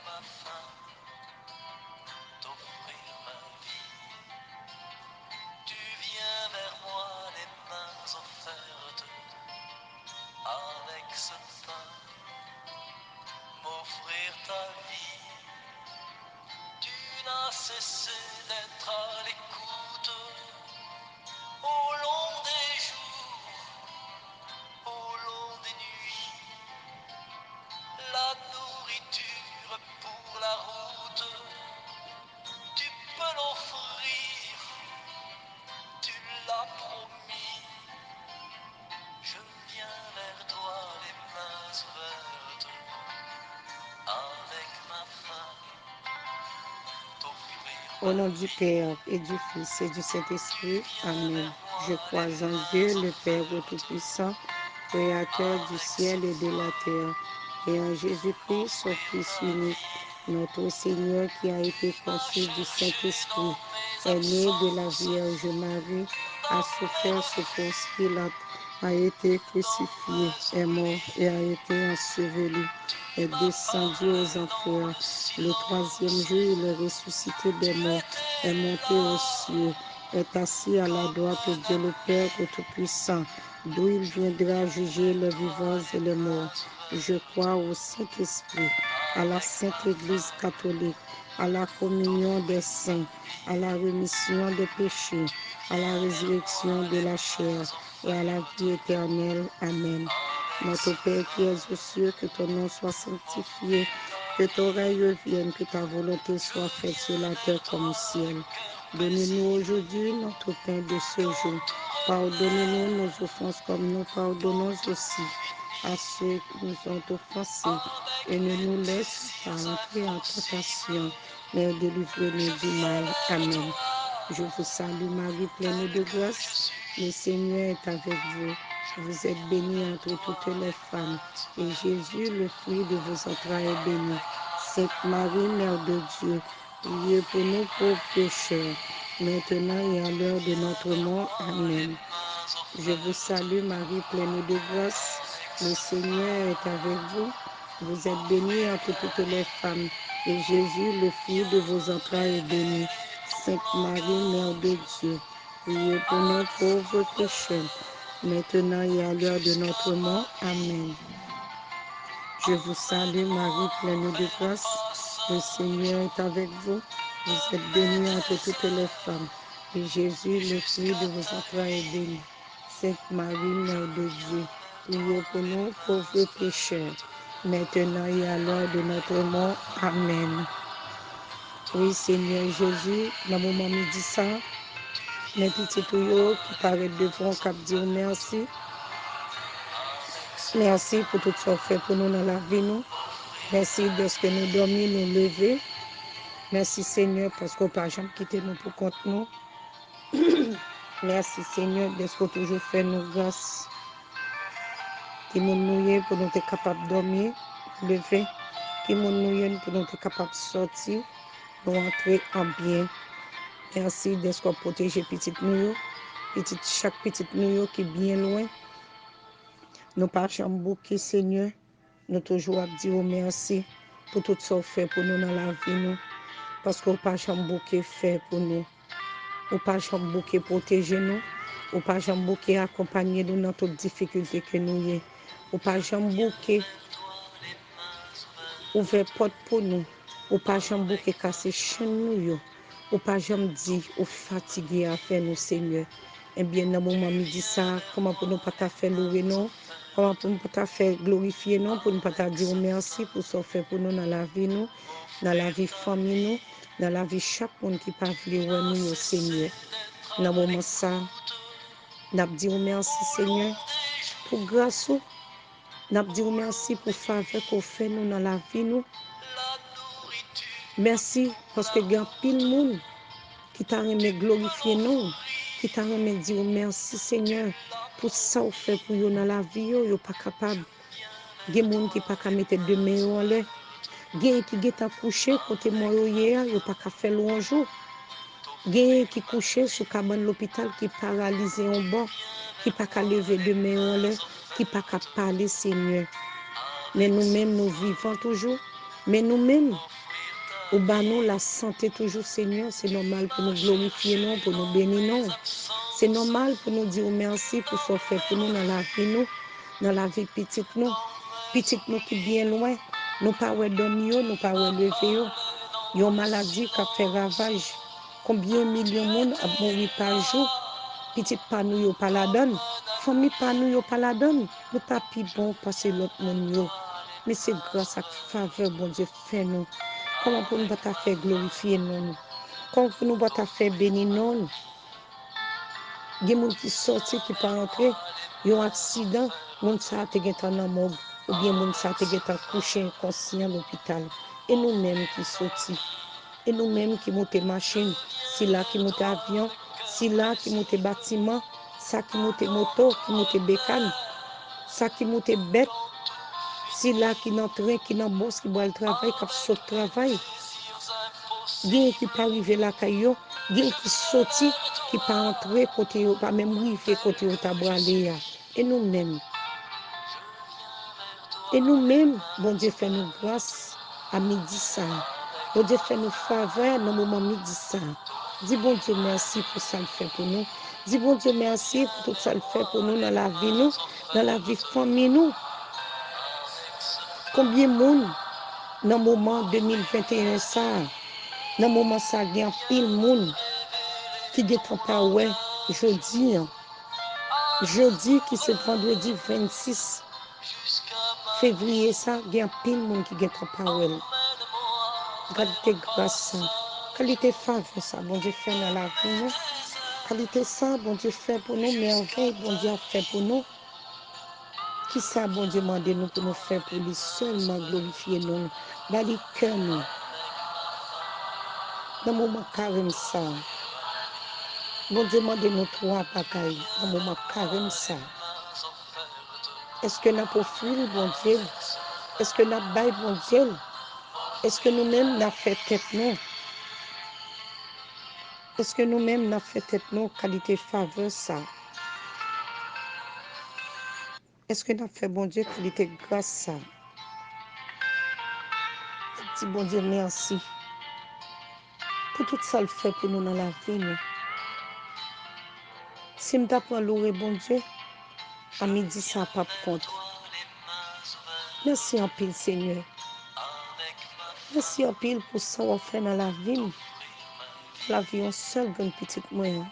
ma fin, t'offrir ma vie. Tu viens vers moi les mains offertes, avec ce pain, m'offrir ta vie. Tu n'as cessé d'être à l'écoute, au long des jours, au long des nuits. La nourriture pour la route, tu peux l'offrir, tu l'as promis. Je viens vers toi les mains ouvertes, avec ma faim, t'offrir Au ma nom du vie. Père et du Fils et du Saint-Esprit, Amen. Je crois en Dieu, le Père Tout-Puissant, Créateur du ciel et de la terre, et en Jésus-Christ, son Fils unique, notre Seigneur qui a été conçu du Saint-Esprit, est né de la Vierge Marie, a souffert sous Ponce Pilate, a été crucifié, est mort et a été enseveli, est descendu aux enfers. Le troisième jour, il est ressuscité des morts, est monté aux cieux, est assis à la droite de Dieu le Père Tout-Puissant, d'où il viendra juger les vivants et les morts. Je crois au Saint-Esprit, à la Sainte Église catholique, à la communion des saints, à la rémission des péchés, à la résurrection de la chair et à la vie éternelle. Amen. Notre Père qui es aux cieux, que ton nom soit sanctifié, que ton règne vienne, que ta volonté soit faite sur la terre comme au ciel. Donne-nous aujourd'hui notre pain de ce jour. Pardonne-nous nos offenses comme nous pardonnons aussi à ceux qui nous ont offensés. Et ne nous laisse pas entrer en tentation, mais délivre-nous du mal. Amen. Je vous salue Marie, pleine de grâce. Le Seigneur est avec vous. Vous êtes bénie entre toutes les femmes, et Jésus, le fruit de vos entrailles, est béni. Sainte Marie, Mère de Dieu, priez pour nous pauvres pécheurs, maintenant et à l'heure de notre mort. Amen. Je vous salue Marie, pleine de grâce. Le Seigneur est avec vous. Vous êtes bénie entre toutes les femmes, et Jésus, le fruit de vos entrailles, est béni. Sainte Marie, Mère de Dieu, priez pour nous pauvres pécheurs, maintenant et à l'heure de notre mort. Amen. Je vous salue Marie, pleine de grâce. Le Seigneur est avec vous. Vous êtes bénie entre toutes les femmes, et Jésus, le fruit de vos entrailles, est béni. Sainte Marie, Mère de Dieu, priez pour nous pauvres pécheurs, maintenant et à l'heure de notre mort. Amen. Oui, Seigneur Jésus, dans mon moment midi ça, mes petits tuyaux qui paraissent devant cap dire merci. Merci pour tout ce que fait pour nous dans la vie. Nous. Merci de ce que nous dormons, nous lever. Merci Seigneur parce qu'on ne peut pas jamais quitter nous pour compte nous. Merci Seigneur de ce que toujours fait nous grâce. Qui nous pour nous être capables de dormir, lever. Qui nous pour nous être capables de sortir, nous entrer en bien. Merci de ce qu'on protège petite nous, chaque petite nous qui est bien loin. Nous pas jamais bouquer Seigneur. Nous toujours à dire merci pour tout ce que fait pour nous dans la vie nous. Parce qu'on pas jamais bouquer fait pour nous. Ou pas jamais bouquer protéger nous. Ou pas jamais bouquer accompagner nous dans toutes difficultés que nous y. Ou pas jamais bouquer ouvrir porte pour nous. Ou pas jamais bouquer casser chaîne nous. Ou pas jamais dire ou fatigué à faire nous Seigneur. Eh bien dans moment midi ça, comment pour nous pas ta faire louer nous? Comment pour nous pas ta faire glorifier nous, pour nous pas ta dire merci pour ce fait pour nous dans la vie nous, dans la vie famille nous, dans la vie chaque monde qui pas vouloir nous au Seigneur. Dans moment ça, n'a dit merci Seigneur pour grâce. N'a dit merci pour faveur qu'on fait nous dans la vie nous. Merci parce que il y a pile monde qui t'a remis glorifier nous, qui t'a remis dire merci Seigneur pour ça qu'on fait pour nous dans la vie yo pas capable. Il y a des gens qui pas capable mettre de main en l'air. Il y a qui sont couché côté moi hier, yo pas capable faire louange. Il y a qui couché sous cabane l'hôpital qui paralysé en bas, qui pas capable lever de main en l'air, qui pas capable parler Seigneur. Mais nous-mêmes nous vivons toujours. Mais nous-mêmes, ou bah nous la santé toujours, Seigneur, c'est normal pour nous glorifier, non, pour nous bénir, non. C'est normal pour nous dire merci pour ce fait pour nous dans la vie, nous, dans la vie petite nous qui bien loin, nous pas ouais dormir, nous pas ouais lever, yon maladie qui a fait ravage. Combien de millions de monde a mouru par jour? Petite pas nous yo pas la donne, famille pas nous yo pas la donne. Nous pas plus bon passer l'autre monde yo. Mais c'est grâce à la faveur bon Dieu fait nous. Comment pour nous pas faire glorifier nous? Comment pour nous pas faire bénir nous? Il y a des gens qui sortent, qui pas entrer, il y a un accident, moun sa te gen tan nan morgue, ou bien moun sa te gen tan couché inconscient à l'hôpital. Et nous-mêmes qui sortis, et nous-mêmes qui montons machine, si là qui montons avion, si là qui montons bâtiment, ça qui montons moto, qui montons bécane, ça qui montons bête, si là qui dans train, qui dans boss, qui boit le travail, qui saute travail. Gen qui pas arrivé la caillou, gen qui sorti, qui pas entré côté pas même arrivé côté au tabralé. Et nous-mêmes, bon Dieu fait nous grâce à midi ça. Bon Dieu fait nous faveur dans le moment midi ça. Dis bon Dieu merci pour ça le fait pour nous. Dis bon Dieu merci pour tout ça le fait pour nous dans la vie nous, dans la vie famille nous. Combien de monde dans le moment 2021 ça, dans le moment ça, il y a pile monde qui ne pas ouais jeudi qui c'est vendredi 26 février ça, il y a pile monde qui ne pas ouais. Qualité grâce ça, qualité faveur ça, bon Dieu fait dans la vie nous. Qualité ça, bon Dieu fait pour nous, merveille, bon Dieu a fait pour nous. Qui ça, bon Dieu demande nous pour nous faire pour lui seulement glorifier nous, dans les cœurs nous. Dans le moment carême ça, bon Dieu demande nous trois bagailles, dans le moment carême ça. Est-ce que nous avons offert, bon Dieu? Est-ce que nous avons baillé, bon Dieu? Est-ce que nous-mêmes nous avons fait tête nous? Est-ce que nous-mêmes nous avons fait tête nous, qualité faveur ça? Est-ce que nous avons fait, bon Dieu, qualité grâce ça? Dis, bon Dieu, merci pour tout ça le fait pour nous dans la vie. Nous. Si je t'apprends louer, bon Dieu, à midi, ça n'a pas compte. Merci en pile, Seigneur. Merci en pile pour ça qu'on fait dans la vie. La vie, on seul une petite moyen.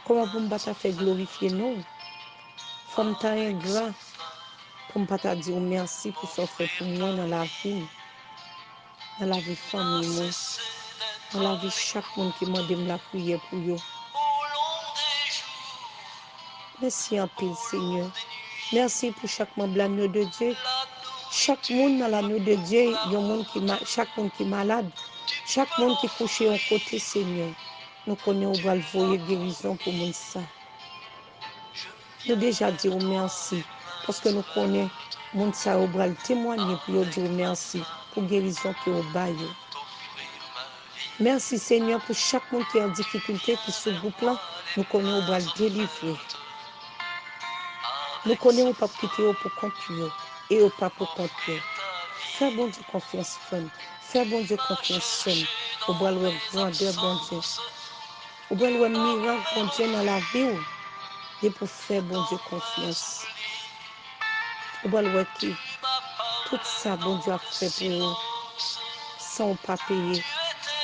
Comment vous ne faire glorifier nous? Faut me tailler gras pour me pas dire merci pour ça fait pour moi dans la vie. Dans la vie famille, dans la vie chaque monde qui m'a demandé la prière pour eux. Merci en pile, Seigneur. Merci pour chaque membre de l'agneau de Dieu. Chaque monde dans l'agneau de Dieu, il y a chaque monde qui est malade. Chaque monde qui est couché en côté, Seigneur. Nous connaissons où va le voyer guérison pour monde ça. Nous déjà dire merci parce que nous connaissons monde ça au bras témoigner pour dire merci pour guérison qui est au bail. Merci Seigneur pour chaque monde qui est en difficulté qui sous groupe là, nous connaissons au bras délivrer. Nous connaissons pas quitter pour compte et au pas pour compte. Fais bon Dieu confiance femme. Fais bon Dieu confiance femme. Au bras le grandeur bon Dieu. Au bras le miracle bon Dieu dans la vie et pour faire bon Dieu confiance. Au bras le qui tout ça bon Dieu a fait pour nous sans pas payer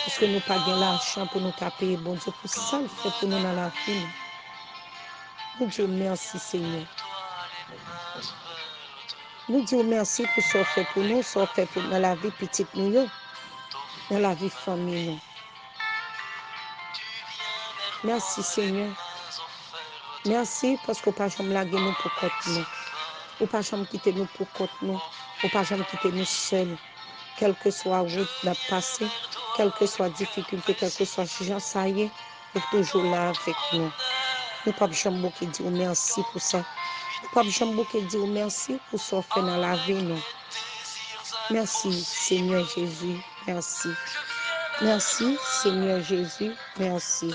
parce que nous pas gain l'argent pour nous pas payer bon Dieu pour ça le fait pour nous dans la vie. Nous Dieu merci Seigneur. Nous disons merci pour ce fait pour nous, ce fait pour dans la vie petite nous, dans la vie famille nous. Merci Seigneur. Merci parce que pas jamais laguer nous pour côté nous. Ou pas jamais quitter nous pour côté nous. Ou pas jamais quitter nous seuls. Quelle que soit la route la passé, quelle que soit la difficulté, quelle que soit gens ça y est, vous toujours là avec nous. Nous pas jamais qui dire merci pour ça. Nous pas jamais qui dire merci pour ce fait dans la vie nous. Merci Seigneur Jésus, merci. Merci Seigneur Jésus, merci.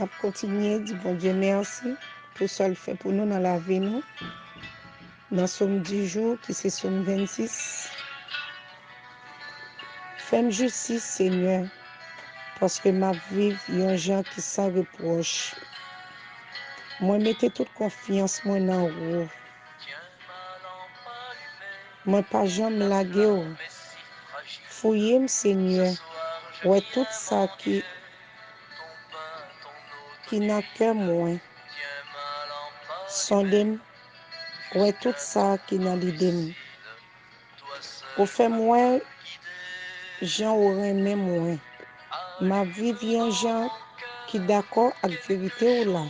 On continue, dit bon Dieu merci pour ce qu'il fait pour nous dans la vie. Nous. Dans Somme 10 jours, qui c'est Somme 26. Fais-moi justice, Seigneur, parce que ma vie est un gens qui sans reproche. Moi, mettez toute confiance moi dans vous. Moi, pas jamais laguer. Fouillez-moi, Seigneur, ouais tout ça qui n'a que moi. Sondez-moi, ouais tout ça qui n'a l'idée. Ou fait-moi, Jean aurait aimé moi. Ma vie vient gens qui d'accord avec vérité ou là.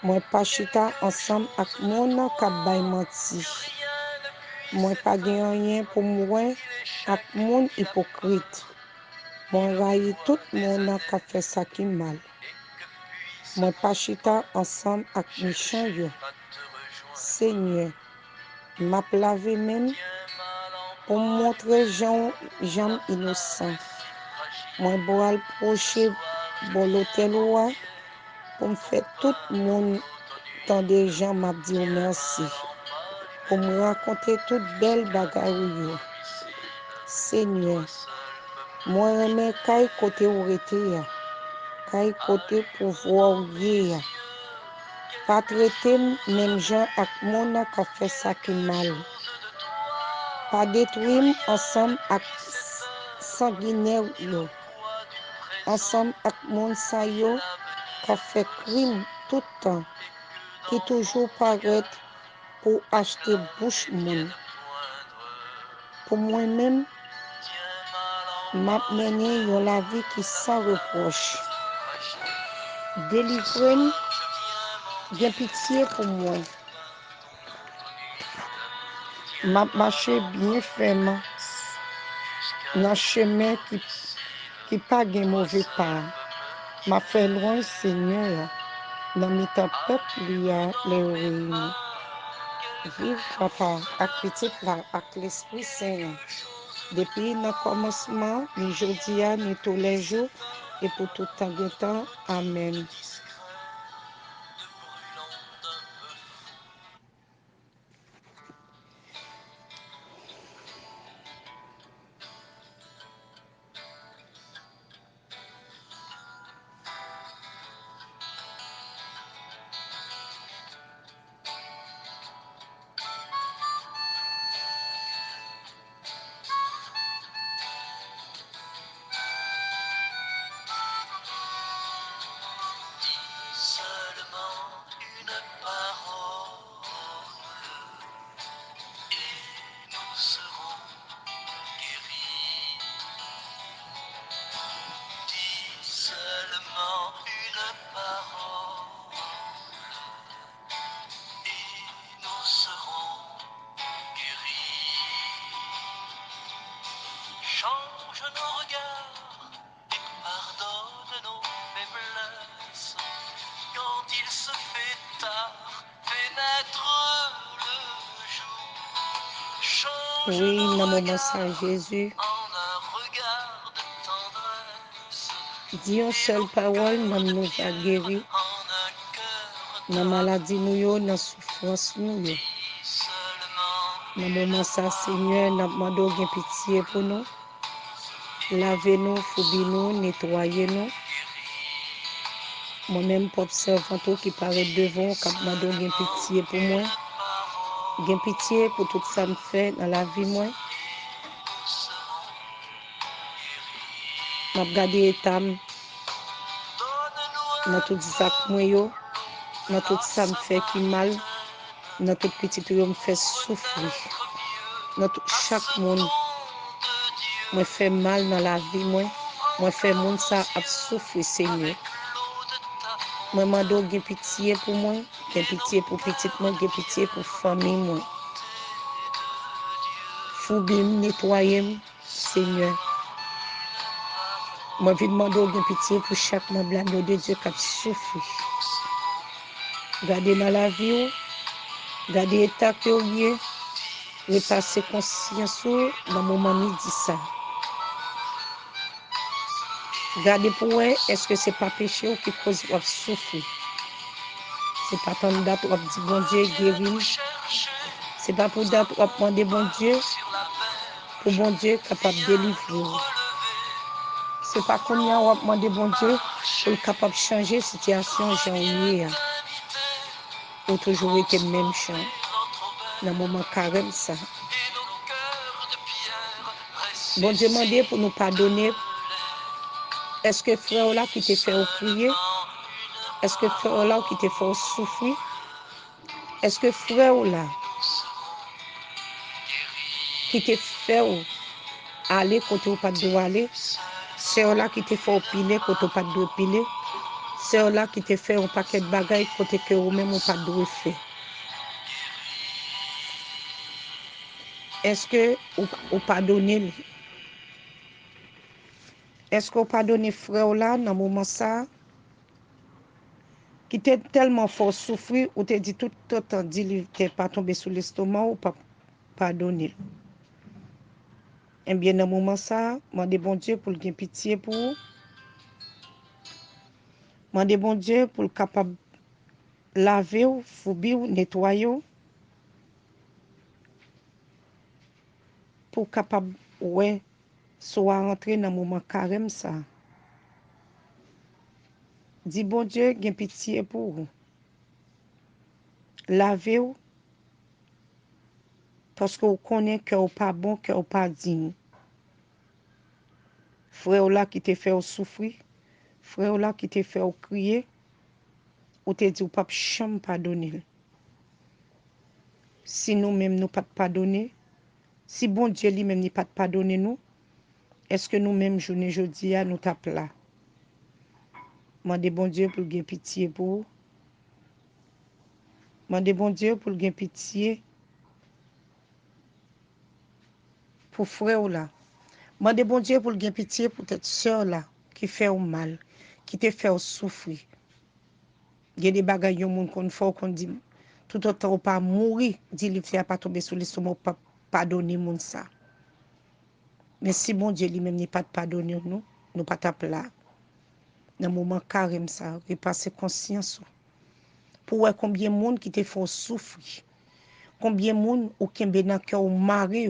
Moi pas chita ensemble avec mon qui bay menti. Moi pas gen rien pour moi avec mon hypocrite. Moi raille tout mon qui fait ça qui mal. Moi pas chita ensemble avec méchant yo. Seigneur, m'a lavé même pour montrer gens innocents. Moi boal proche bon l'hôtel ouah pour me faire tout le monde tant des gens m'a dit merci. Pour me raconter toute belle bagarre. Seigneur, moi remets kay côté où était ya. Kay côté pour voir ya. Pas traiter même gens avec mon qui fait ça qui mal. Pas détruire ensemble avec sanguinaire yo. Ensemble avec mon sa yo qui fait crime tout le temps. Qui toujours paraît pour acheter bouche moun. Pour moi-même, m'a mené yon la vie qui sans reproche. Délivrez-moi, bien pitié pour moi. M'a marché bien ferme dans chemin qui pas gen mauvais pas. M'a fait loin Seigneur dans mi temps peuple liya l'héroïne. Vive papa ak petit là ak l'esprit saint. Depuis le commencement, ni jodi a, ni tous les jours, et pour tout temps de temps. Amen. Seulement une parole et nous serons guéris. Dis seulement une parole et nous serons guéris. Change nos regards et pardonne nos faiblesses. Quand il se fait tard, fais naître le jour. Change Oui, nos dans mon regards message Jésus, en un regard de tendresse. dis une seule parole, nous nous a guéri. En un cœur Dans la maladie, nous yo, dans la souffrance, nous yo. seulement Dans le moment ça, Seigneur, nous demandons pitié pour nous. Lavez-nous, foubez-nous, nettoyez-nous. Moi-même, pour servant qui paraît devant, qui demande pitié pour moi. Gain pitié pour tout ça me fait dans la vie moi. M'a regardé état dans tout ça moi yo, dans tout ça me fait qui mal, dans tout petit yo me fait souffrir. Dans tout chaque monde moi fait mal dans la vie moi fait monde ça a souffrir Seigneur. Moi mando gain pitié pour moi, gain pitié pour petit moi, gain pitié pour famille moi. Foubim, nettoyer Seigneur. Moi, je demande de pitié pour chaque membre de Dieu qui a souffert. Gardez dans la vie, gardez l'état que vous avez, repasser conscience dans le moment midi ça. Gardez pour eux, est-ce que c'est pas péché ou qui cause ou souffrir? C'est pas ton date ou dit bon Dieu guérit. C'est pas pour date ou demander bon Dieu pour bon Dieu capable de délivrer. C'est pas qu'on y a ou demander bon Dieu pour capable de changer la situation janvier. Ou toujours été même chant. Dans le moment carême ça. Bon Dieu demandé pour nous pardonner. Est-ce que frère là qui t'a fait crier? Est-ce que frère là qui t'a fait souffrir? Est-ce que frère là qui t'a fait aller côté où pas de aller? C'est là qui t'a fait opiler côté où pas de opiler? C'est là qui t'a fait un paquet de bagailles côté que ou même ou pas de faire? Est-ce que ou pardonner? Est-ce qu'on pardonne frère là dans le moment ça? Qui t'est tellement fort souffrir ou t'es dit tout le temps dit t'es pas tombé sous l'estomac ou pas pardonner. Et bien dans le moment ça, demandez bon Dieu pour le pitié pour vous. Demandez bon Dieu pour le capable laver ou foubi ou nettoyer ou, pour capable ouais soit rentrer dans le moment carême ça. Dis bon Dieu gen pitié pour vous. Laver ou parce que vous connaissez que vous pas bon, que vous pas digne. Frère là qui te fait souffrir, frère là qui te fait crier, ou te dit ou pas chambre pardonner. Si nous-mêmes nous pas pardonner, si bon Dieu lui-même n'est pas pardonner nous, est-ce que nous-mêmes journée jeudi à nous tape là? Mandez bon Dieu pour gagner pitié pour vous. Mandez bon Dieu pour gagner pitié pour frère là. Mandez bon Dieu pour gagner pitié pour cette sœur là qui fait au mal, qui te fait souffrir. Il y a des bagages qu'on fait qu'on dit tout autant ou pas mourir, dit le fait pas tomber sous l'estomac pas pardonner moun ça. Mais si bon Dieu lui-même n'est pas pardonner nous pas tape là. Dans le moment carême ça, repasser conscience pour voir combien de monde qui te font souffrir, combien de monde ou qui est dans cœur mari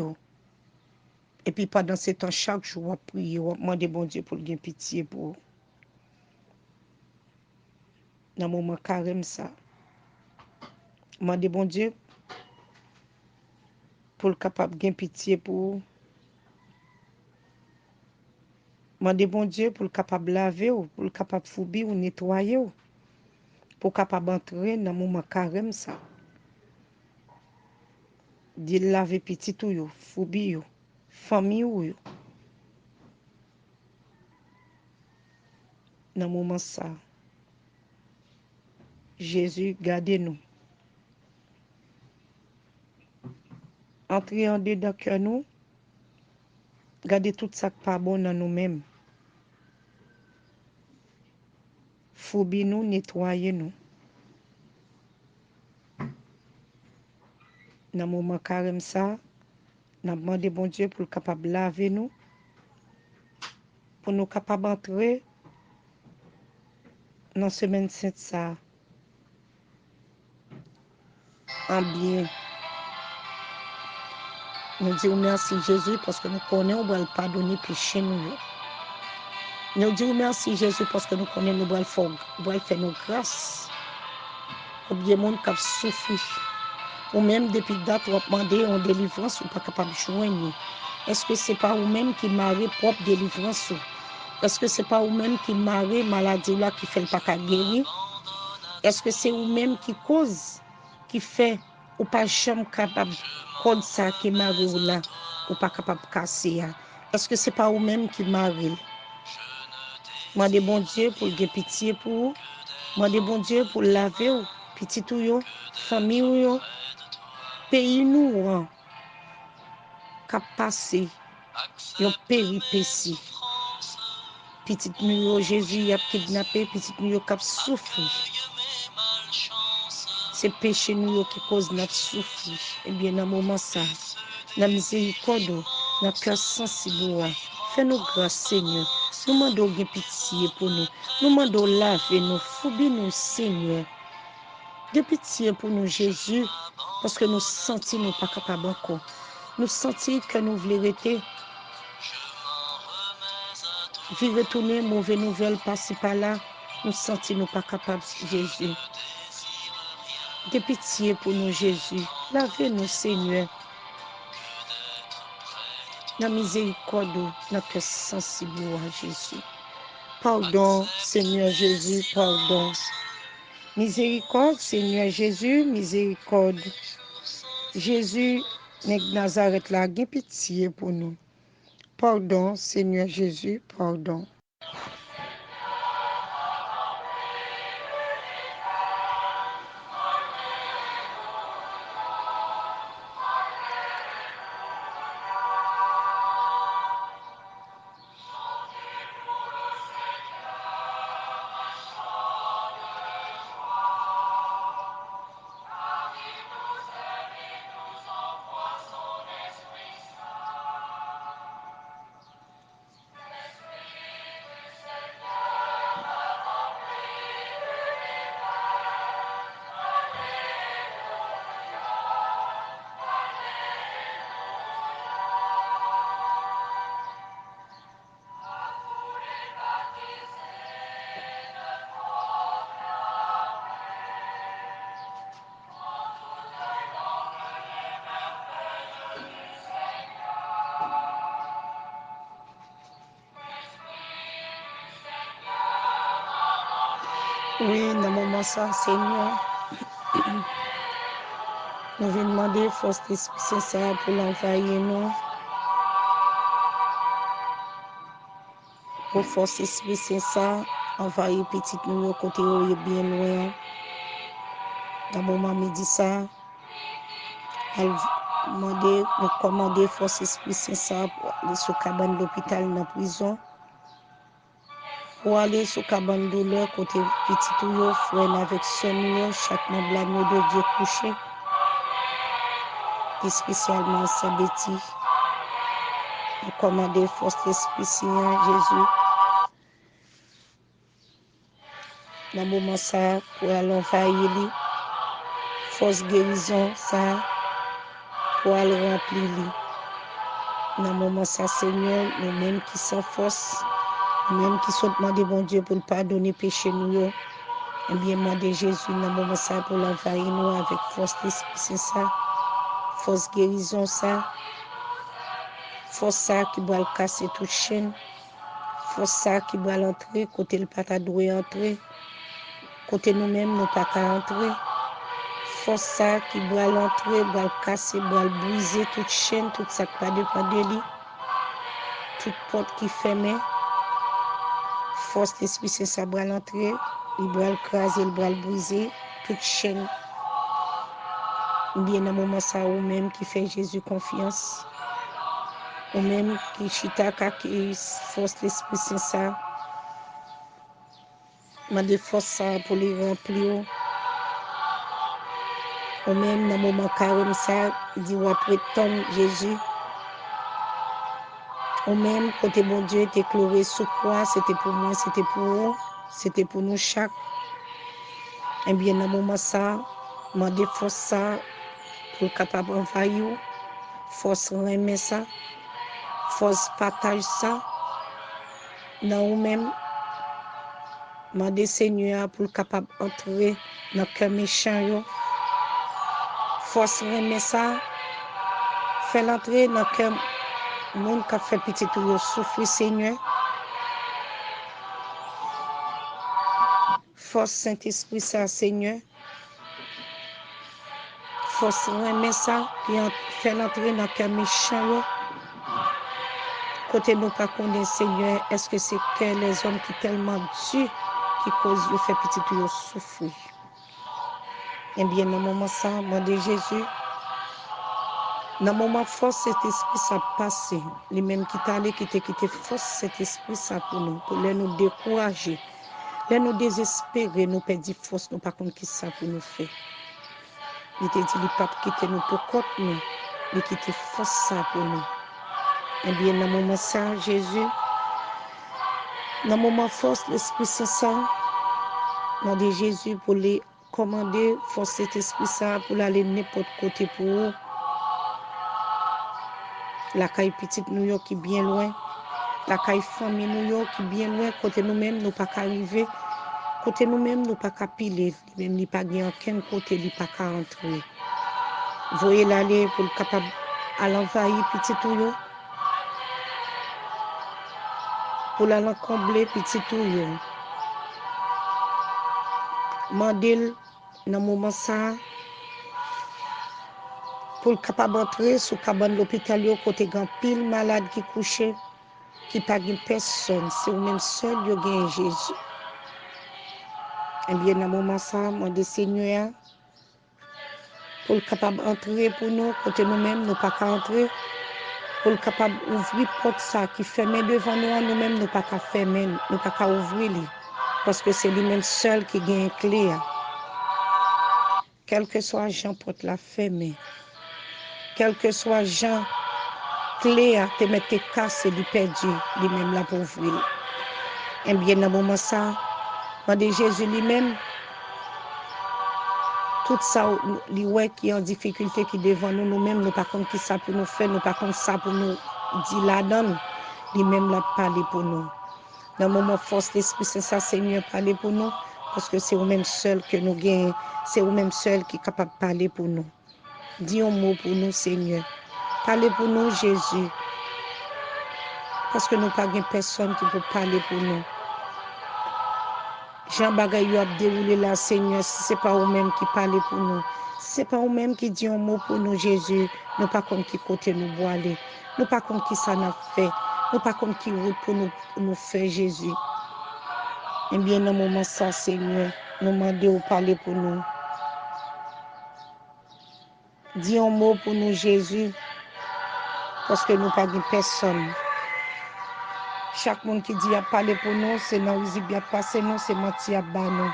et puis pendant ce temps chaque jour on prie, on demande bon Dieu pour gagner pitié pour dans le moment carême ça. Demande bon Dieu pour capable gagner pitié pour demande bon Dieu pour capable laver ou pour capable foubi ou nettoyer ou pour capable entrer dans le moment carême ça. Dit laver petit tout yo, foubi yo, famille ou yo. Dans le moment ça. Jésus, gardez-nous. Entrez en dedans cœur nous. Gardez tout ça qui pas bon dans nous-mêmes. Foubi nous, nettoyez nous. Dans le moment carême ça, nous demandons bon Dieu pour capable laver nous, pour nous capable entrer dans la semaine sainte ça en bien. Nous disons merci Jésus parce que nous connaissons nous le pardonner péché nous. Nous disons merci Jésus parce que nous connaissons nous faire nos grâces. Combien de monde qui a souffert. Ou même depuis date ou demander en délivrance ou pas capable de joindre. Est-ce que c'est pas vous-même qui marre propre délivrance? Est-ce que c'est pas vous-même qui marre maladie là qui fait pas guérir? Est-ce que c'est vous-même qui cause qui fait ou pas jamais capable comme ça qui marre là ou pas capable casser? Est-ce que c'est pas vous-même qui marre? Mandez bon Dieu pour gagner pitié pour vous. Mandez bon Dieu pour laver ou petit tout yo, famille ou pays nous qu'a passé yon péripétie. Petit nous Jésus a kidnappé, petit nous qu'a souffert. C'est péché nous qui cause notre souffrance. Et bien dans moment ça, la miséricorde, notre cœur sensible, fais-nous grâce, Seigneur. Nous demandons pitié pour nous. Nous demandons laver nous, fouiller nous, Seigneur. De pitié pour nous, Jésus, parce que nous sentons nous pas capables encore. Nous sentons que nous voulons rester. Vivre retourner, mauvaise nouvelle, par-ci par-là. Nous sentons nous pas capables, Jésus. De pitié pour nous, Jésus. Lavez-nous, Seigneur. La miséricorde, notre sensible à Jésus. Pardon, Seigneur Jésus, pardon. Miséricorde, Seigneur Jésus, miséricorde. Jésus, nèg Nazareth la, gen pitié pour nous. Pardon, Seigneur Jésus, pardon. Oui, dans le moment ça, Seigneur, nous venons demander force d'Esprit Saint pour l'envahir nous. Pour force d'Esprit Saint, envahir petite nous côté où est bien loin. Dans le moment midi ça, elle demandé, nous commander force d'Esprit Saint pour aller sur cabane de l'hôpital dans la prison. Pour aller sur cabane douleur côté petit ou frère avec son chaque membre de Dieu couché. Et spécialement Saint-Betty. Nous commandons force d'Esprit Saint Jésus. Dans le moment ça, pour aller envahir, force guérison ça, pour aller remplir. Dans le moment ça, Seigneur, nous-mêmes qui sommes force, nous-mêmes qui sommes demandés, bon Dieu, pour pardonner péché nous, et bien demander Jésus dans le moment ça, pour l'envahir nous avec force d'Esprit, c'est ça, force guérison ça, force ça qui va casser toute chaîne, force ça qui va entrer, côté le pata doit entrer, côté nous-mêmes, nous pas qu'à entrer. Force ça qui va l'entrer, va casser, va briser toute chaîne, tout ça qui pas dépend de lui, toute porte qui fermée. Force d'Esprit Saint ça va l'entrer, il va le craser, il va le briser, toute chaîne. Bien dans le moment ça, ou même qui fait Jésus confiance, ou même qui chita qui force d'Esprit Saint ça, m'a des forces ça pour les remplir. Ou même dans le moment carême ça, il dit ou après tant Jésus. Ou même, côté bon Dieu était chloré sous croix, c'était pour moi, c'était pour vous, c'était pour nous chaque. Et bien, dans le moment ça, m'a dit force ça, pour capable d'envahir, force remettre ça, force partage ça. Dans vous-même, m'a dit Seigneur, pour capable d'entrer dans le cœur méchant, force remettre ça, faire l'entrer dans le cœur, monde qui a fait petit tout souffrir, Seigneur. Force Saint-Esprit, ça, Seigneur. Force remettre ça, puis faire l'entrer dans le cœur méchant. Côté nous pas connaître, Seigneur, est-ce que c'est que les hommes qui tellement durs qui causent de faire petit tout souffrir? Eh bien, dans le moment ça, moi de Jésus, dans le moment force cet esprit ça passé, les mêmes qui t'allaient, qui te force cet esprit ça pour nous décourager, les nous désespérer, nous perdre force, nous pas contre qui ça pour nous faire. Il te dit, le pape quitte nous pour contre nous, il quitte force ça pour nous. Eh bien, dans le moment ça, Jésus, dans le moment force, l'Esprit Saint ça, demandez Jésus pour les commander, force cet Esprit ça, pour aller n'importe côté pour vous. La caille petite New York qui est bien loin. La caille famille New York qui est bien loin. Côté nous-mêmes, nous pas qu'arriver. Côté nous-mêmes, nous pas qu'à piler. Même ni pas bien aucun côté, ni pas qu'à entrer. Voyez l'aller pour le capable à l'envahir petit New pour la combler petit New Mandel dans moment ça pour le capable entrer sous cabane l'hôpital côté grand pile malade qui couché qui pas de personne, c'est ou même seul yo gagne Jésus. Et bien dans moment ça, mandé Seigneur pour le capable entrer pour nous côté nous-mêmes nous pas qu'à entrer pour le capable ouvrir porte ça qui fermé devant nous nous-mêmes nous pas qu'à fermer, nous pas qu'à ouvrir lui parce que c'est lui-même seul qui gagne clé. Quel que soit Jean porte la fermer. Quel que soit Jean clé à te mettre cassé du perdu, lui-même la pour ouvrir. Et bien dans moment ça, mandé Jésus lui-même tout ça li ouais qui en difficulté qui devant nous nous-mêmes nous pas contre qui ça pour nous faire, nous pas contre ça pour nous dire la donne, lui-même la parler pour nous. Dans le moment force l'Esprit c'est ça Seigneur parler pour nous parce que c'est vous même seul que nous gagnons, c'est vous même seul qui est capable de parler pour nous. Dis un mot pour nous Seigneur. Parlez pour nous Jésus. Parce que nous pas personne qui peut parler pour nous. Jean Bagay a déroulé là, Seigneur, si ce n'est pas vous-même qui parlez pour nous. Si ce n'est pas vous-même qui dit un mot pour nous, Jésus, nous pas contre qui côté nous boire aller. Nous pas contre qui ça n'a fait. Nous pas contre qui route pour nous faire, Jésus. Eh bien, dans le moment ça, Seigneur, nous demandons de parler pour nous. Dis un mot pour nous, Jésus, parce que nous pas personne. Chaque monde qui dit à parler pour nous, c'est dans le à passer nous, c'est menti à bas nous.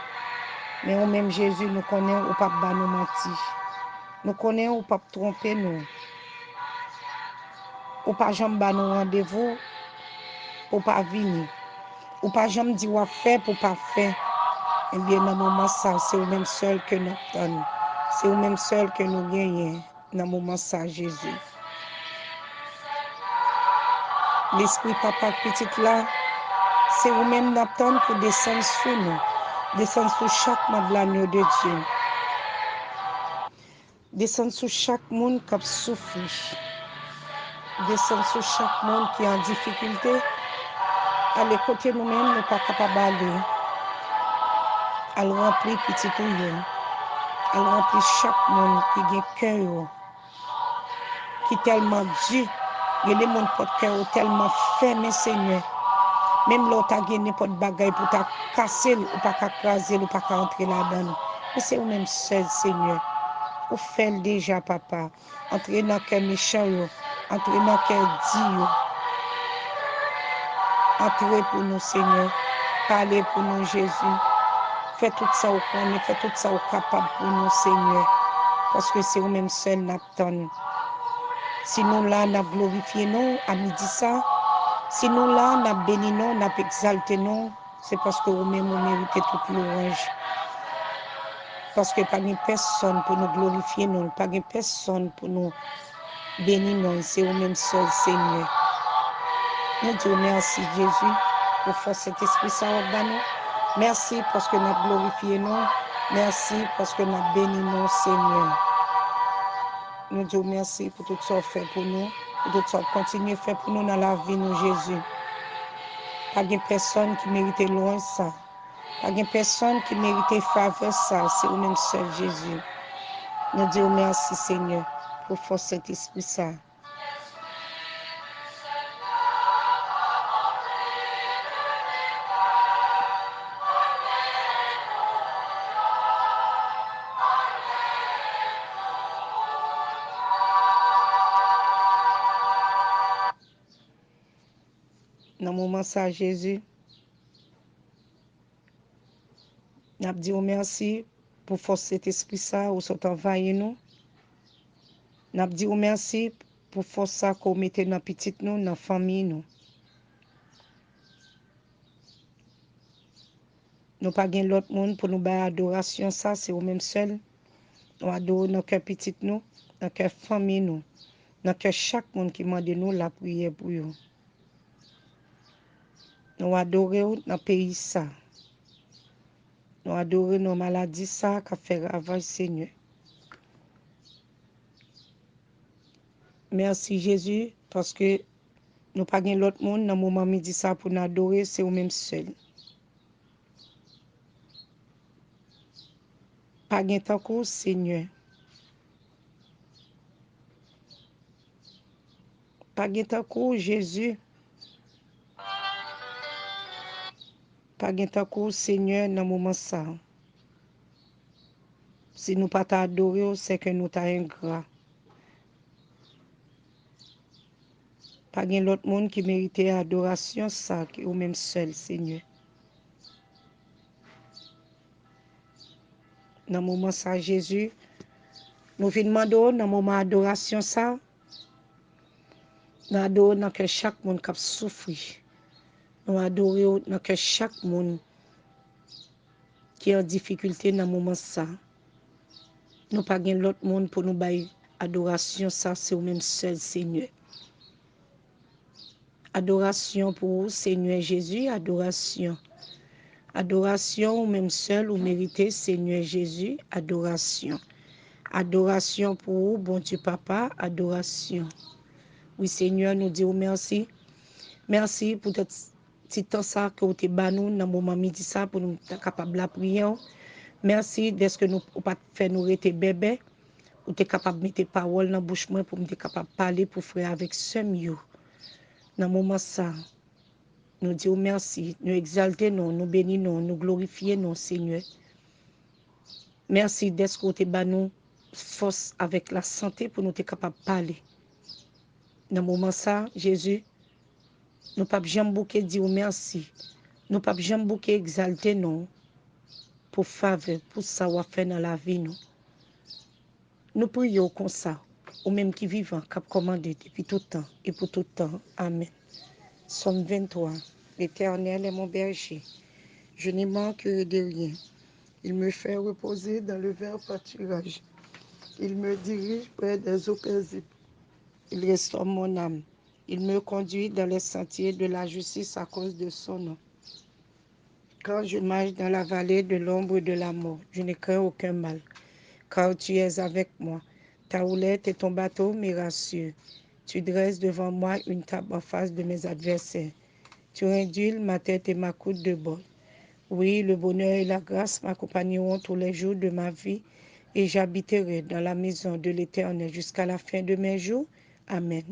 Mais au même Jésus, nous connaissons ou pas bas nous mentir. Nous connaissons ou pas tromper nous. Ou pas jamais bas nous rendez-vous pour pas venir. Ou pas jamais dire ou faire pour pas faire. Eh bien, dans le moment ça, c'est au même seul que nous obtenons. C'est au même seul que nous gagnons. Dans le moment ça, Jésus. L'esprit papa petit là, c'est au même n'obtenons pour descendre sur nous. Descendre sur chaque membre de l'agneau de Dieu. Descendre sur chaque monde qui a souffert. Descendre sur chaque monde qui est en difficulté. Aller côté nous-mêmes, nous pas capables d'aller. À remplir petit touillon. À remplir chaque monde qui a cœur. Qui tellement dur. Il y a des gens qui ont cœur tellement fermé, Seigneur. Même là, tu as gagné n'importe bagaille pour ta casser, ou pas craser, ou pas entrer là-dedans. Mais c'est vous-même seul, Seigneur. Vous faites déjà, papa. Entrez dans le cœur méchant, entrez dans le cœur dit. Entrez pour nous, Seigneur. Parlez pour nous, Jésus. Faites tout ça au connaît, faites tout ça au capable pour nous, Seigneur. Parce que c'est vous-même seul n'attendons. Si nous là, nous glorifié nous, à midi ça. Si nous là, nous béni nous, nous exalté nous, c'est parce que vous-même vous méritez toute louange. Parce que pas de personne pour nous glorifier nous, pas de personne pour nous bénir nous, c'est vous-même seul, Seigneur. Nous disons merci, Jésus, pour faire cet esprit ça au nous. Merci parce que nous avons glorifié nous. Merci parce que nous avons béni nous, Seigneur. Nous disons merci pour tout ça fait pour nous, pour tout ça continuer à faire pour nous dans la vie, nous, Jésus. Pas de personne qui mérite loin ça. Pas de personne qui mérite faveur ça. C'est vous-même seul, Jésus. Nous disons merci, Seigneur, pour faire cet esprit ça. Dans le moment ça, Jésus, nous disons merci pour faire cet esprit ça, ou cet envahir nous. Nous disons merci pour force ça qu'on mette dans petite nous, dans famille nous. Nous pas gain l'autre monde pour nous faire adoration ça, c'est au même seul. Nous adorons dans cœur petit nous, dans cœur famille nous, dans cœur chaque monde qui demande nous la prière pour eux. Nous adorons dans pays ça. Nous adorons nos maladies ça qui fait ravage Seigneur. Merci Jésus parce que nous pas gain l'autre monde dans moment midi ça pour nous adorer, c'est au même seul. Pas gain tant que Seigneur. Pas gain tant que Jésus. Pas gain tant que Seigneur dans moment ça. Si nous pas t'adorer, c'est que nous t'as ingrat. Pas gain l'autre monde qui méritait adoration ça qui au même seul Seigneur. Dans moment ça Jésus, nous venons demander dans moment adoration ça, nous adorons dans que chaque monde qui a souffert. Nous adorons dans que chaque monde qui est en difficulté dans moment ça. Nous pas gain l'autre monde pour nous bailler adoration ça c'est au même seul Seigneur. Adoration pour vous, Seigneur Jésus, adoration. Adoration ou même seul ou mérité Seigneur Jésus, adoration. Adoration pour vous, bon Dieu Papa, adoration. Oui Seigneur, nous disons merci. Merci pour tout petit temps ça que vous avez nous dans le moment midi ça pour nous être capables de la prière. Merci d'être que nous pas faire nous rester bébé. Ou êtes capable de mettre parole dans la bouche moi pour me être capable de parler pour frère avec ce mieux. Dans le moment ça, nous disons merci, nous exaltons, nous bénissons, nous glorifions, Seigneur. Merci d'être que vous avez nous force avec la santé pour nous être capable de parler. Dans le moment ça, Jésus, nous ne pouvons jamais dire merci. Nous ne pouvons jamais exalter non pour faveur, pour ça qu'on fait dans la vie. Nous prions comme ça, au même qui vivant, qui a commandé depuis tout temps et pour tout temps. Amen. Somme 23. L'Éternel est mon berger. Je ne manquerai de rien. Il me fait reposer dans le vert pâturage. Il me dirige près des eaux paisibles. Il restaure mon âme. Il me conduit dans les sentiers de la justice à cause de son nom. Quand je marche dans la vallée de l'ombre de la mort, je ne crains aucun mal, car tu es avec moi. Ta houlette et ton bateau me rassurent. Tu dresses devant moi une table en face de mes adversaires. Tu induis ma tête et ma coude de bord. Oui, le bonheur et la grâce m'accompagneront tous les jours de ma vie, et j'habiterai dans la maison de l'Éternel jusqu'à la fin de mes jours. Amen.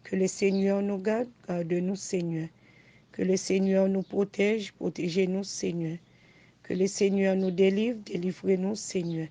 Que le Seigneur nous garde, garde-nous, Seigneur. Que le Seigneur nous protège, protégez-nous, Seigneur. Que le Seigneur nous délivre, délivrez-nous, Seigneur.